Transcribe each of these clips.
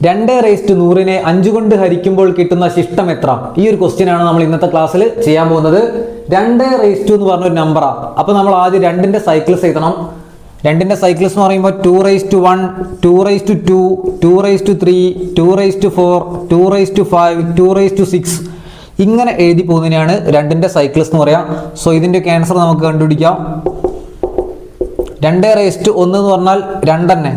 2/100നെ 5 കൊണ്ട് ഹരിക്കുമ്പോൾ കിട്ടുന്ന ശിഷ്ടം എത്ര? ഈ ഒരു ക്വസ്റ്റ്യൻ ആണ് നമ്മൾ ഇന്നത്തെ ക്ലാസ്സിൽ ചെയ്യാൻ പോകുന്നത്. 2/2 എന്ന് പറഞ്ഞ ഒരു നമ്പറാണ്. അപ്പോൾ നമ്മൾ ആദ്യം 2ന്റെ സൈക്കിൾസ് എഴുതണം. 2ന്റെ സൈക്കിൾസ് എന്ന് പറയുമ്പോൾ 2/1, 2/2, 2/3, 2/4, 2/5, 2/6 ഇങ്ങനെ എഴുതി പോകുന്നതിനാണ് 2ന്റെ സൈക്കിൾസ് എന്ന് പറയാം. സോ ഇതിന്റെ ആൻസർ നമുക്ക് കണ്ടുപിടിക്കാം. 2/1 എന്ന് പറഞ്ഞാൽ 2 തന്നെ.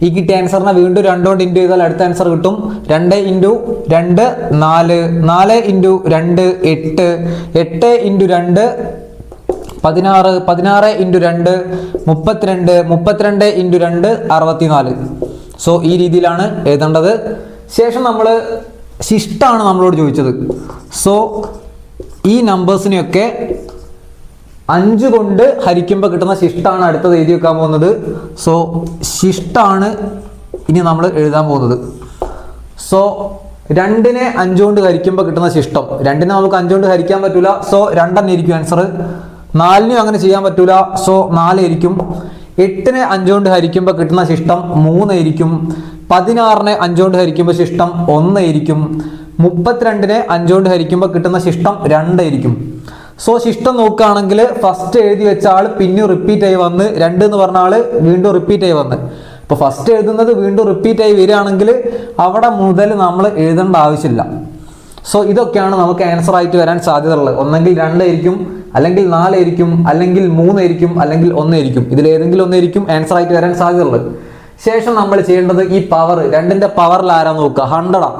ഈ കിട്ടിയ ആൻസറിനെ വീണ്ടും 2 കൊണ്ട് ഇൻറ്റു ചെയ്താൽ അടുത്ത ആൻസർ കിട്ടും. 2 × 2 4, 4 × 2 8, 8 × 2 16, 16 × 2 32, 32 × 2 64. സോ ഈ രീതിയിലാണ് എഴുതേണ്ടത്. ശേഷം നമ്മൾ ശിഷ്ടമാണ് നമ്മളോട് ചോദിച്ചത്. സോ ഈ നമ്പേഴ്സിനെയൊക്കെ 5 കൊണ്ട് ഹരിക്കുമ്പോൾ കിട്ടുന്ന ശിഷ്ടമാണ് അടുത്തത് എഴുതി വെക്കാൻ പോകുന്നത്. സോ ശിഷ്ടമാണ് ഇനി നമ്മൾ എഴുതാൻ പോകുന്നത്. സോ 2നെ 5 കൊണ്ട് ഹരിക്കുമ്പോൾ കിട്ടുന്ന ശിഷ്ടം, 2നെ നമുക്ക് 5 കൊണ്ട് ഹരിക്കാൻ പറ്റൂല. സോ 2 തന്നെ ആയിരിക്കും ആൻസർ. 4നും അങ്ങനെ ചെയ്യാൻ പറ്റൂല. സോ 4 ആയിരിക്കും. 8നെ 5 കൊണ്ട് ഹരിക്കുമ്പോൾ കിട്ടുന്ന ശിഷ്ടം 3 ആയിരിക്കും. 16നെ 5 കൊണ്ട് ഹരിക്കുമ്പോൾ ശിഷ്ടം 1 ആയിരിക്കും. 32നെ 5 കൊണ്ട് ഹരിക്കുമ്പോൾ കിട്ടുന്ന ശിഷ്ടം 2 ആയിരിക്കും. സോ ശിഷ്ടം നോക്കുകയാണെങ്കിൽ ഫസ്റ്റ് എഴുതി വെച്ച ആൾ പിന്നെ റിപ്പീറ്റ് ആയി വന്ന് 2 എന്ന് പറഞ്ഞ ആള് വീണ്ടും റിപ്പീറ്റ് ആയി വന്ന്. അപ്പോൾ ഫസ്റ്റ് എഴുതുന്നത് വീണ്ടും റിപ്പീറ്റ് ആയി വരികയാണെങ്കിൽ അവിടെ മുതൽ നമ്മൾ എഴുതേണ്ട ആവശ്യമില്ല. സോ ഇതൊക്കെയാണ് നമുക്ക് ആൻസർ ആയിട്ട് വരാൻ സാധ്യതയുള്ളത്. ഒന്നെങ്കിൽ 2 ആയിരിക്കും, അല്ലെങ്കിൽ 4 ആയിരിക്കും, അല്ലെങ്കിൽ 3 ആയിരിക്കും, അല്ലെങ്കിൽ 1 ആയിരിക്കും. ഇതിലേതെങ്കിലും ഒന്നായിരിക്കും ആൻസർ ആയിട്ട് വരാൻ സാധ്യതയുള്ളത്. ശേഷം നമ്മൾ ചെയ്യേണ്ടത് ഈ പവർ, 2ന്റെ പവറിൽ ആരാ നോക്കുക. 100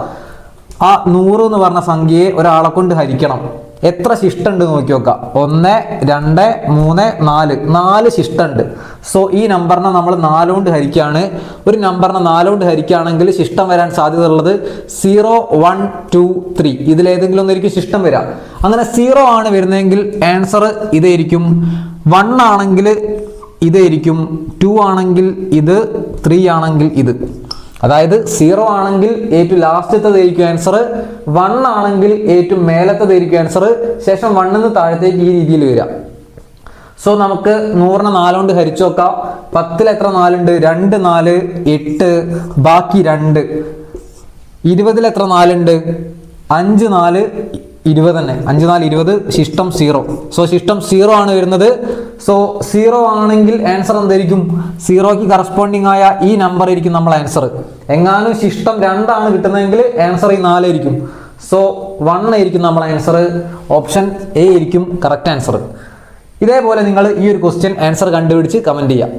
ആ 100 എന്ന് പറഞ്ഞ സംഖ്യയെ ഒരാളെ കൊണ്ട് ഹരിക്കണം. എത്ര ശിഷ്ടമുണ്ട് നോക്കി നോക്കാം. 1, 2, 3, 4 4 ശിഷ്ടമുണ്ട്. സോ ഈ നമ്പറിനെ നമ്മൾ 4 കൊണ്ട് ഹരിക്കുകയാണ്. ഒരു നമ്പറിനെ 4 കൊണ്ട് ഹരിക്കുകയാണെങ്കിൽ ശിഷ്ടം വരാൻ സാധ്യത ഉള്ളത് 0, 1, 2, 3 ഇതിലേതെങ്കിലും ഒന്നായിരിക്കും ശിഷ്ടം വരിക. അങ്ങനെ 0 ആണ് വരുന്നതെങ്കിൽ ആൻസർ ഇതായിരിക്കും. 1 ആണെങ്കിൽ ഇതായിരിക്കും, 2 ആണെങ്കിൽ ഇത്, 3 ആണെങ്കിൽ ഇത്. അതായത് 0 ആണെങ്കിൽ ഏറ്റവും ലാസ്റ്റത്തേതായിരിക്കും ആൻസർ, 1 ആണെങ്കിൽ ഏറ്റവും മേലത്തേതായിരിക്കും ആൻസർ, ശേഷം 1 നിന്ന് താഴത്തേക്ക് ഈ രീതിയിൽ വരാം. സോ നമുക്ക് 100നെ 4 കൊണ്ട് ഹരിച്ചു നോക്കാം. 10ൽ എത്ര 4 ഉണ്ട്? 2, 4, 8, ബാക്കി 2. 20ൽ എത്ര 4 ഉണ്ട്? 5, 4, 20 തന്നെ. 5, 4, 20, ശിഷ്ടം 0. സോ ശിഷ്ടം 0 ആണ് വരുന്നത്. സോ 0 ആണെങ്കിൽ ആൻസർ എന്തായിരിക്കും? 0ക്ക് കറസ്പോണ്ടിങ് ആയ ഈ നമ്പർ ആയിരിക്കും നമ്മൾ ആൻസർ. എങ്ങാനും ശിഷ്ടം 2 ആണ് കിട്ടുന്നതെങ്കിൽ ആൻസർ ഈ 4 ആയിരിക്കും. സോ 1 ആയിരിക്കും നമ്മൾ ആൻസർ. ഓപ്ഷൻ എ ആയിരിക്കും കറക്റ്റ് ആൻസർ. ഇതേപോലെ നിങ്ങൾ ഈ ഒരു ക്വസ്റ്റ്യൻ ആൻസർ കണ്ടുപിടിച്ച് കമന്റ് ചെയ്യുക.